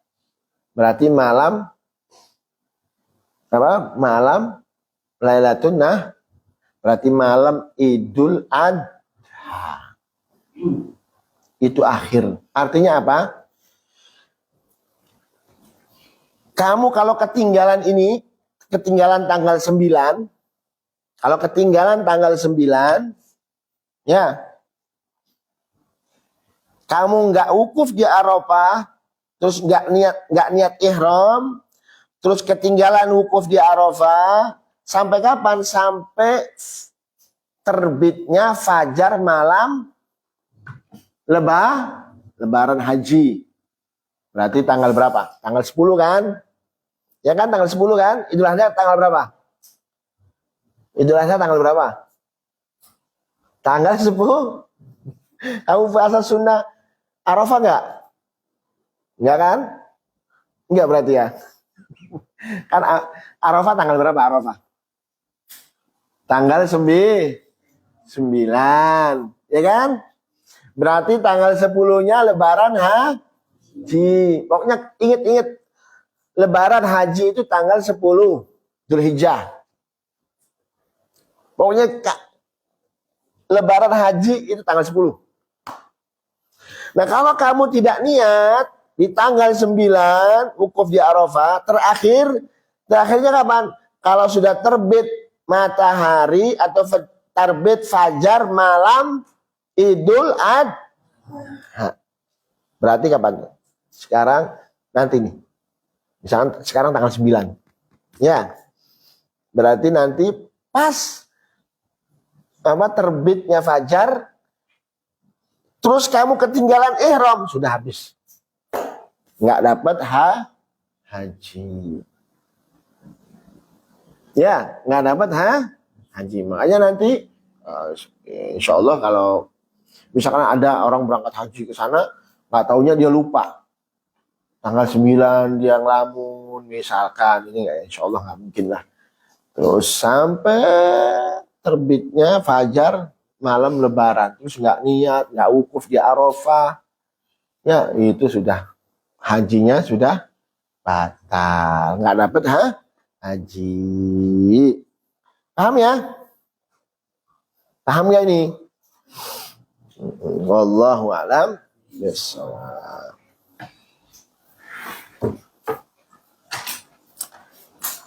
[SPEAKER 3] Berarti malam apa? Malam lailatun berarti malam Idul Adha. Itu akhir. Artinya apa? Kamu kalau ketinggalan ini ketinggalan tanggal 9. Kalau ketinggalan tanggal 9, ya. Kamu nggak wukuf di Arafah, terus nggak niat ihram, terus ketinggalan wukuf di Arafah, sampai kapan? Sampai terbitnya fajar malam lebaran haji. Berarti tanggal berapa? Tanggal 10 kan? Ya kan tanggal 10 kan? Idul Adha tanggal berapa? Idul Adha tanggal berapa? Tanggal 10. Kamu puasa sunnah Arafah enggak? Enggak kan? Enggak berarti ya. Kan Arafah tanggal berapa Arafah? Tanggal 9, ya kan? Berarti tanggal 10-nya lebaran haji. Pokoknya ingat-ingat, lebaran haji itu tanggal 10 Dzulhijjah. Pokoknya lebaran haji itu tanggal 10. Nah, kalau kamu tidak niat di tanggal 9 wukuf di Arafah, terakhirnya kapan? Kalau sudah terbit matahari atau terbit fajar malam Idul Adha. Berarti kapan? Sekarang nanti nih. Misalkan sekarang tanggal 9. Ya. Berarti nanti pas terbitnya fajar, terus kamu ketinggalan ihram, sudah habis. Nggak dapat haji. Ya, nggak dapat haji. Makanya nanti insya Allah kalau misalkan ada orang berangkat haji ke sana, nggak taunya dia lupa. Tanggal 9 dia ngelamun, misalkan. Ini nggak, insya Allah nggak mungkin lah. Terus sampai terbitnya fajar malam lebaran. Terus nggak niat, nggak wukuf di Arafah. Ya, itu sudah. Hajinya sudah batal. Nggak dapat haji. Paham ya? Paham gak ini? Wallahu a'lam bishawab.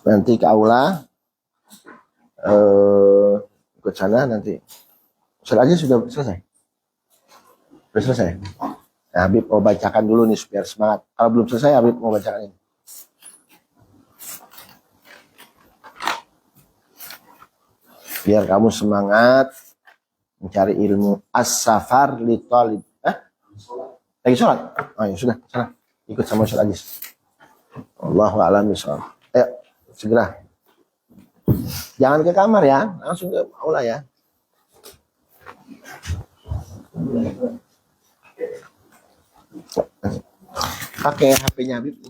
[SPEAKER 3] Nanti ke aula, ikut sana nanti. Aja sudah selesai. Sudah selesai. Nah, Habib mau bacakan dulu nih biar semangat. Kalau belum selesai, Habib mau bacakan ini. Biar kamu semangat mencari ilmu. As-safar li talib. Lagi sholat? Oh ya sudah, sana. Ikut sama Ustaz Ajis. Allahu a'lam bishawab. Ayo, segera. Jangan ke kamar ya, langsung ke aula ya. Pakai HP-nya Habib.